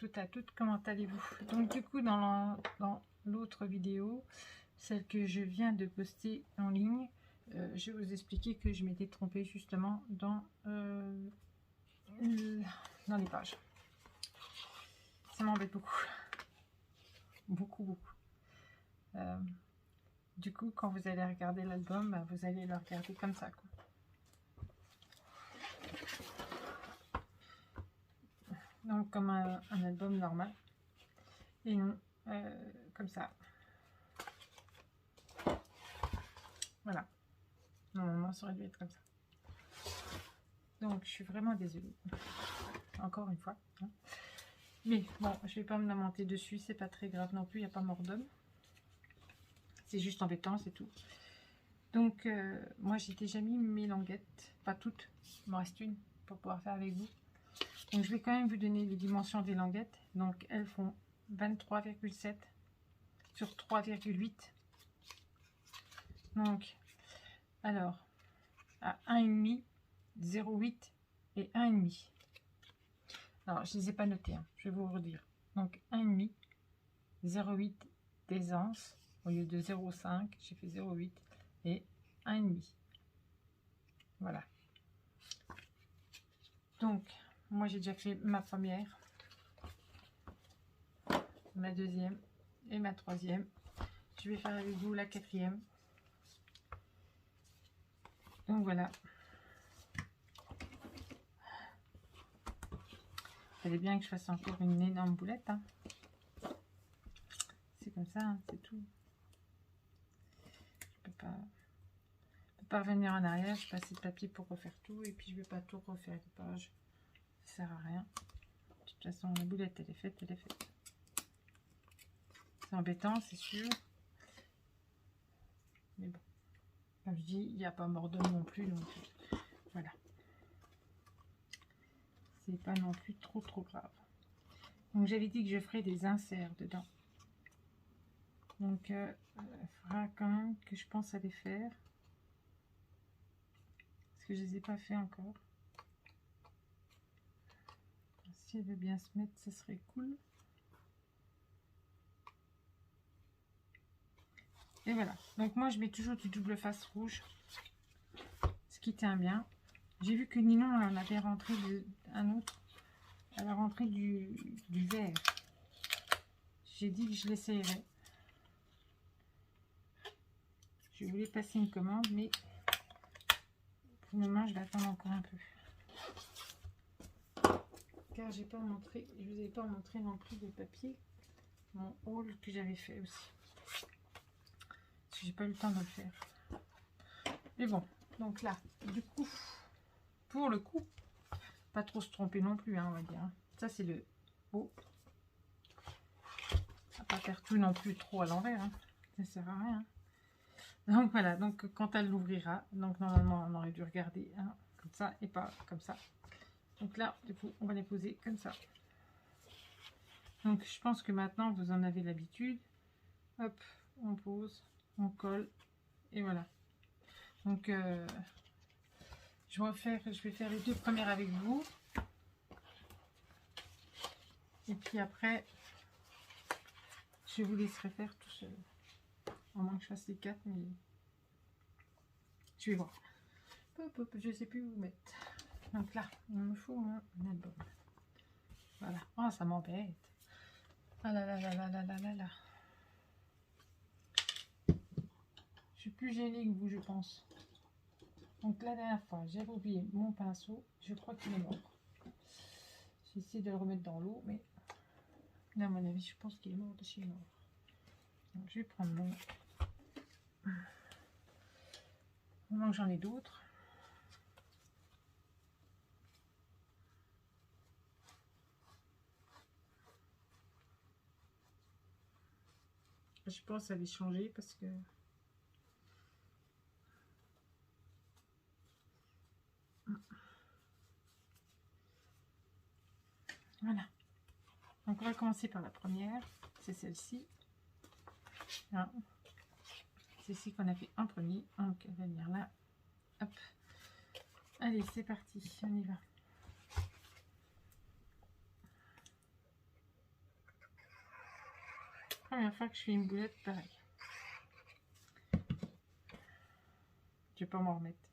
toutes à toutes, comment allez-vous? Donc du coup dans l'autre vidéo, celle que je viens de poster en ligne, je vais vous expliquer que je m'étais trompée justement dans les pages. Ça m'embête beaucoup. Beaucoup. Du coup, quand vous allez regarder l'album, bah, vous allez le regarder comme ça, quoi. Donc comme un album normal. Et non, comme ça. Voilà. Normalement, ça aurait dû être comme ça. Donc, je suis vraiment désolée. Encore une fois. Hein. Mais bon, je vais pas me lamenter dessus. C'est pas très grave non plus. Il n'y a pas mort d'homme. C'est juste embêtant, c'est tout. Donc, moi, j'ai déjà mis mes languettes. Pas toutes. Il m'en reste une pour pouvoir faire avec vous. Donc, je vais quand même vous donner les dimensions des languettes. Donc, elles font 23,7 sur 3,8. Donc, alors, à 1,5, 0,8 et 1,5. Alors, je ne les ai pas notés, hein. Je vais vous redire. Donc, 1,5, 0,8 d'aisance. Au lieu de 0,5, j'ai fait 0,8 et 1,5. Voilà. Donc, moi, j'ai déjà fait ma première, ma deuxième et ma troisième. Je vais faire avec vous la quatrième. Donc, voilà. Il fallait bien que je fasse encore une énorme boulette. Hein. C'est comme ça, hein, c'est tout. Je peux pas revenir en arrière. Je passe de papier pour refaire tout. Et puis, je ne vais pas tout refaire les pages. Ça ne sert à rien. De toute façon, la boulette, elle est faite, elle est faite. C'est embêtant, c'est sûr. Mais bon. Comme je dis, il n'y a pas mort d'homme non plus. Donc, voilà. C'est pas non plus trop grave. Donc, j'avais dit que je ferais des inserts dedans. Donc, il faudra quand même que je pense à les faire. Parce que je ne les ai pas fait encore. Si elle veut bien se mettre, ce serait cool. Et voilà. Donc, moi, je mets toujours du double face rouge. Ce qui tient bien. J'ai vu que Ninon en avait rentré un autre. Elle a rentré du vert. J'ai dit que je l'essayerais. Je voulais passer une commande, mais pour le moment, je vais attendre encore un peu. Car j'ai pas montré, je vous ai pas montré non plus de papier, mon haul que j'avais fait aussi. Parce que j'ai pas eu le temps de le faire. Mais bon, donc là, du coup, pour le coup, pas trop se tromper non plus, hein, on va dire. Ça, c'est le haut. On va pas faire tout non plus trop à l'envers, hein. Ça sert à rien. Donc voilà, donc quand elle l'ouvrira, donc normalement on aurait dû regarder hein, comme ça et pas comme ça. Donc là, du coup, on va les poser comme ça. Donc je pense que maintenant vous en avez l'habitude. Hop, on pose, on colle et voilà. Donc je vais faire les deux premières avec vous. Et puis après, je vous laisserai faire tout seul. À moins que je fasse les 4, mais je vais voir. Hop, hop, je sais plus où mettre. Donc là, il me faut un album. Voilà. Oh, ça m'embête. Ah là là là là là là là là. Je suis plus gênée que vous, je pense. Donc la dernière fois, j'avais oublié mon pinceau. Je crois qu'il est mort. J'ai essayé de le remettre dans l'eau, mais là, à mon avis, je pense qu'il est mort de chez mort. Donc, je vais prendre mon... Maintenant que j'en ai d'autres. Je pense à les changer parce que... Voilà. Donc on va commencer par la première. C'est celle-ci. Hein. C'est celle qu'on a fait en premier. Donc elle va venir là. Hop. Allez, c'est parti. On y va. Première fois que je fais une boulette pareil. Je vais pas m'en remettre.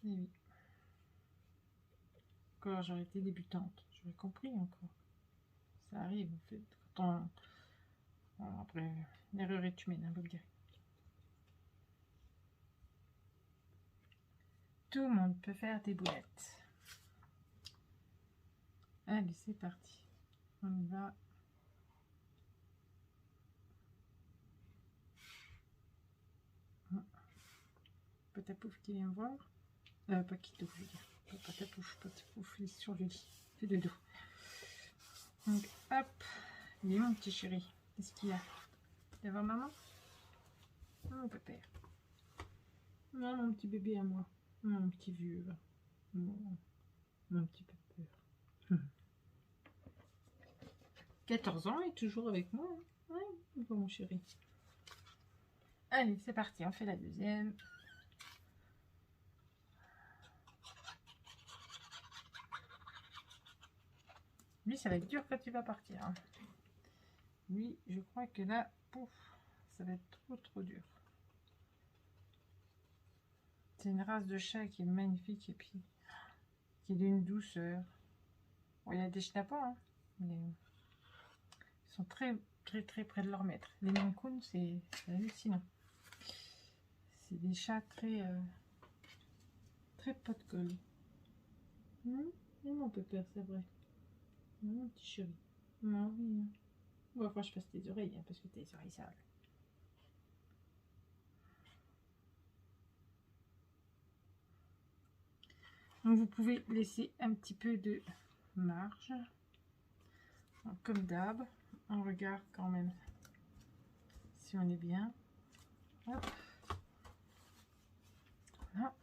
Et oui. Encore, j'aurais été débutante. J'aurais compris encore. Ça arrive en fait. Quand on... Bon, après, l'erreur est humaine, hein, vous me direz. Tout le monde peut faire des boulettes. Allez, c'est parti. On y va. Patapouf qui vient me voir. Pas qui te je veux dire. Patapouf, il est sur le lit. Fait de dos. Donc, hop. Il est mon petit chéri. Qu'est-ce qu'il y a? Devant maman? Mon pépère. Non, mon petit bébé à moi. Mon petit vieux. Mon petit pépère. 14 ans et toujours avec moi. Hein. Ouais, bon, mon chéri. Allez, c'est parti. On fait la deuxième. Lui, ça va être dur quand tu vas partir. Hein. Oui, je crois que là, pouf, ça va être trop dur. C'est une race de chat qui est magnifique et puis qui est d'une douceur. Bon, il y a des schnappants, hein, mais ils sont très près de leur maître. Les Maine Coon, c'est hallucinant. C'est des chats très pas de colle. Et mon pépère, c'est vrai. Mon petit chéri. Non, oui. Bon, enfin, je passe tes oreilles, hein, parce que tes oreilles sales. Donc, vous pouvez laisser un petit peu de marge. Donc, comme d'hab, on regarde quand même si on est bien. Hop. Voilà.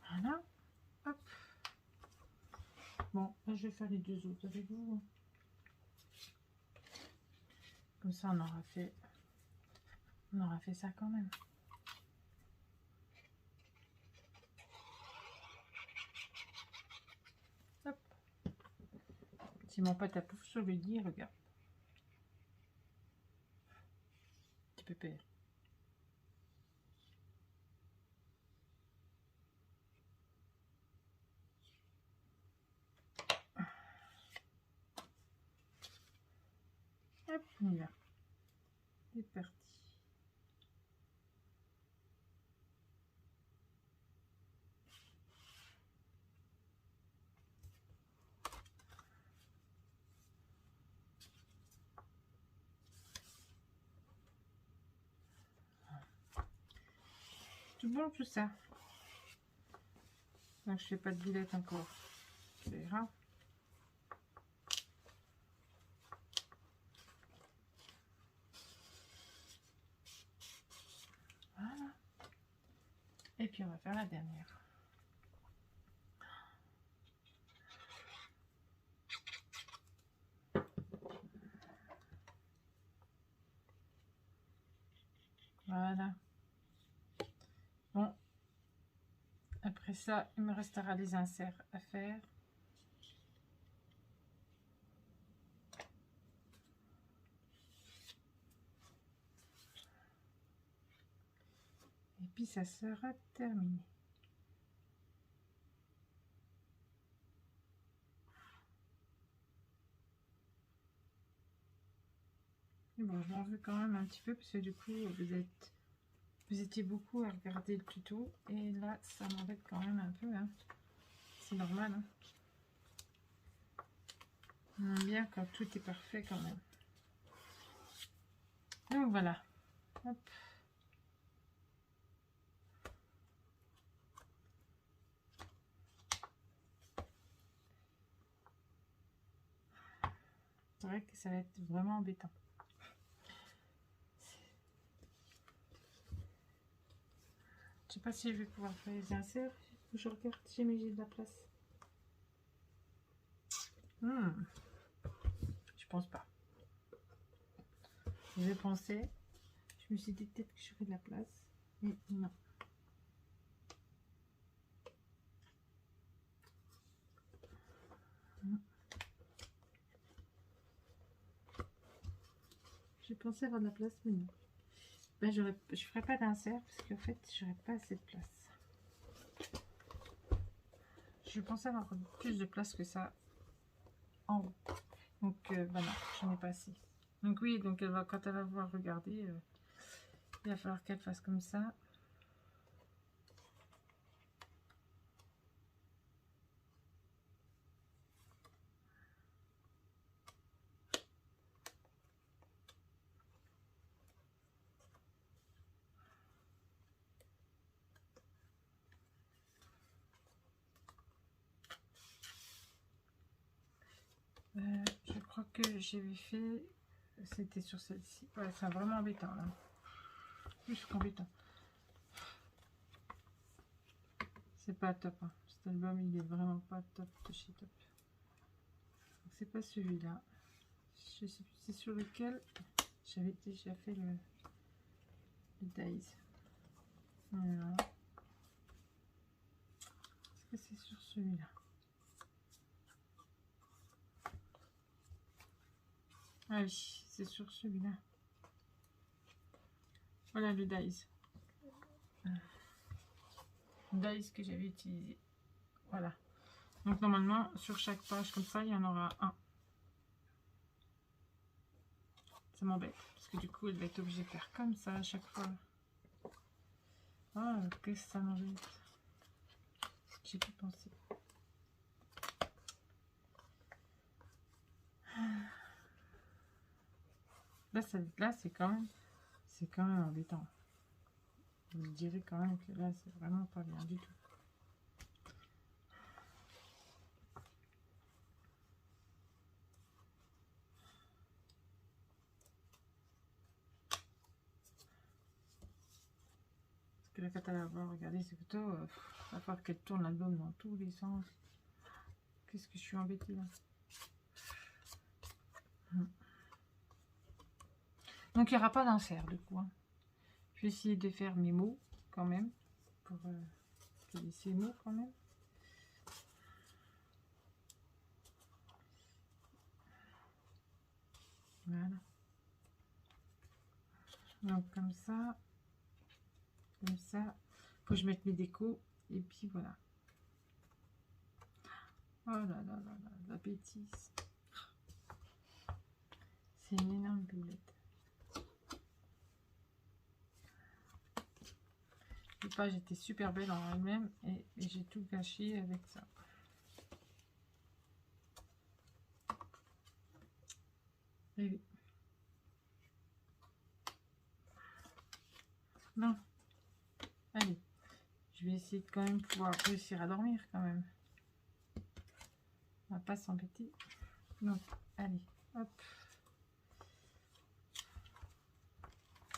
Voilà. Hop. Bon, là, je vais faire les deux autres avec vous. Comme ça, on aura fait ça quand même. Hop. Si mon pote à pouf sur le lit, regarde. Petit pépère. Hop, on y va. C'est parti. Tout bon tout ça. Donc, je fais pas de boulette encore. Ça ira. Voilà. Et puis on va faire la dernière. Voilà. Bon. Après ça, il me restera les inserts à faire. Et puis ça sera terminé. Et bon, j'en veux quand même un petit peu parce que du coup, vous étiez beaucoup à regarder le tuto et là, ça m'embête quand même un peu. Hein. C'est normal. Hein. On aime bien quand tout est parfait quand même. Donc voilà. Hop. C'est vrai que ça va être vraiment embêtant. Je sais pas si je vais pouvoir faire les inserts. Je regarde si j'ai de la place. Je pense pas. J'ai pensé. Je me suis dit peut-être que j'aurais de la place. Mais non. J'ai pensé avoir de la place, mais non. Ben, je ferai pas d'insert parce qu'en fait, j'aurais pas assez de place. Je pensais avoir plus de place que ça en haut. Donc, ben non, je n'ai pas assez. Donc oui, donc quand elle va voir regarder, il va falloir qu'elle fasse comme ça. Je crois que j'avais fait, c'était sur celle-ci. Ouais, c'est vraiment embêtant là. Plus qu'embêtant. C'est pas top. Hein. Cet album, il est vraiment pas top de chez top. C'est pas celui-là. Je sais plus c'est sur lequel j'avais déjà fait le Days. Voilà. Est-ce que c'est sur celui-là? Ah oui, c'est sur celui-là. Voilà le Dies. Dies que j'avais utilisé. Voilà. Donc normalement, sur chaque page comme ça, il y en aura un. Ça m'embête. Parce que du coup, elle va être obligée de faire comme ça à chaque fois. Ah, qu'est-ce que ça m'embête. J'ai pu penser. Là c'est quand même embêtant. Je dirais quand même que là, c'est vraiment pas bien du tout. Parce que là, quand elle va regarder ces photos, il va falloir qu'elle tourne l'album dans tous les sens. Qu'est-ce que je suis embêtée là. Donc, il n'y aura pas d'insert du coup. Hein. Je vais essayer de faire mes mots quand même. Pour ces mots quand même. Voilà. Donc comme ça. Comme ça. Faut que je mette mes décos. Et puis voilà. Oh là là là là. La bêtise. C'est une énorme boulette. Les pages étaient super belles en elles-mêmes. Et j'ai tout gâché avec ça. Et oui. Non. Allez. Je vais essayer de quand même pouvoir réussir à dormir quand même. On va pas s'embêter. Donc, allez. Hop.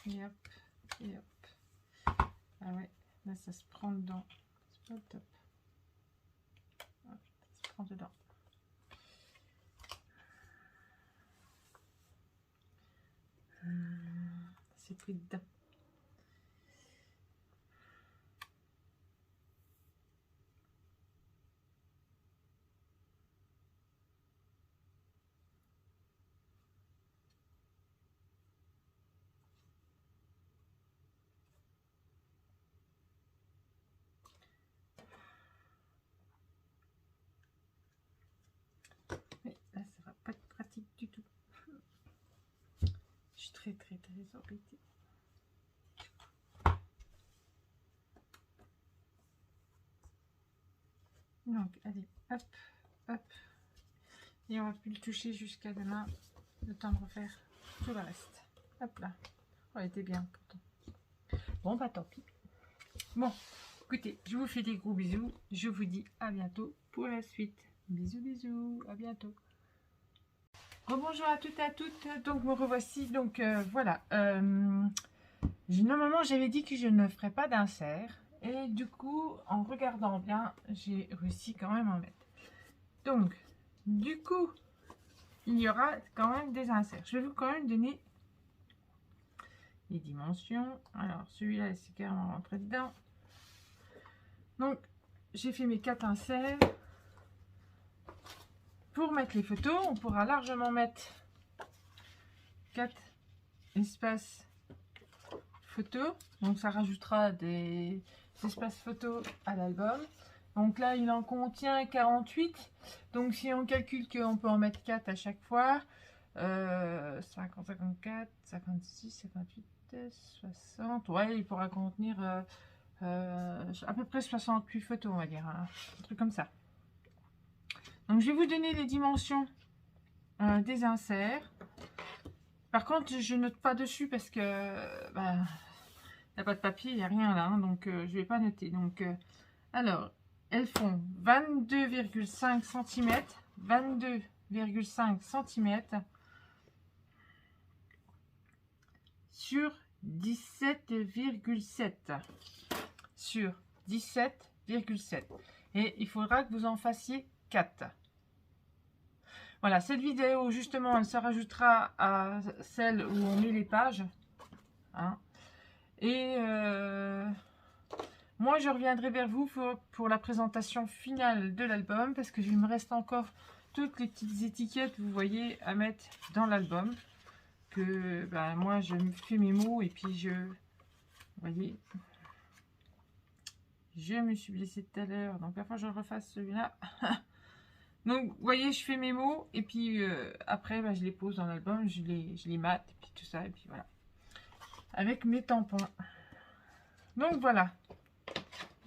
Et hop. Et hop. Ah ouais. Là, ça se prend dedans. C'est pas le top. Hop, ça se prend dedans. C'est pris dedans. Mais là, ça va pas être pratique du tout. Je suis très embêtée. Donc, allez, hop, hop. Et on va plus le toucher jusqu'à demain. Le temps de refaire tout le reste. Hop là. On était bien pourtant. Bon, bah tant pis. Bon, écoutez, je vous fais des gros bisous. Je vous dis à bientôt pour la suite. Bisous, bisous. À bientôt. Bonjour à toutes et à toutes. Donc, me revoici. Donc, voilà. Normalement, j'avais dit que je ne ferais pas d'insert. Et du coup, en regardant bien, j'ai réussi quand même à en mettre. Donc, du coup, il y aura quand même des inserts. Je vais vous quand même donner les dimensions. Alors, celui-là, c'est carrément rentré dedans. Donc, j'ai fait mes 4 inserts. Pour mettre les photos, on pourra largement mettre 4 espace photo. Donc ça rajoutera des espaces photo à l'album. Donc là, il en contient 48. Donc si on calcule qu'on peut en mettre 4 à chaque fois, 50, 54, 56, 58, 60. Ouais, il pourra contenir à peu près 68 photos, on va dire. Hein, un truc comme ça. Donc je vais vous donner les dimensions des inserts. Par contre, je note pas dessus parce que bah, il n'y a pas de papier, il n'y a rien là. Hein, donc je vais pas noter. Donc alors, elles font 22,5 cm. 22,5 cm sur 17,7 sur 17,7 et il faudra que vous en fassiez 4. Voilà, cette vidéo justement elle se rajoutera à celle où on met les pages, hein. Et moi je reviendrai vers vous pour la présentation finale de l'album, parce que il me reste encore toutes les petites étiquettes, vous voyez, à mettre dans l'album. Que ben, moi je me fais mes mots et puis vous voyez, je me suis blessée tout à l'heure, donc parfois je refasse celui-là. Donc vous voyez, je fais mes mots et puis après ben, je les pose dans l'album, je les mate et puis tout ça, et puis voilà, avec mes tampons. Donc voilà,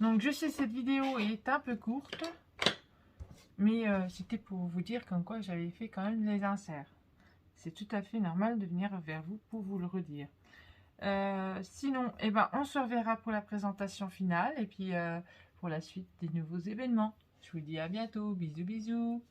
donc je sais, cette vidéo est un peu courte, mais c'était pour vous dire comme quoi j'avais fait quand même les inserts. C'est tout à fait normal de venir vers vous pour vous le redire. Sinon, eh ben, on se reverra pour la présentation finale et puis pour la suite des nouveaux événements. Je vous dis à bientôt. Bisous, bisous.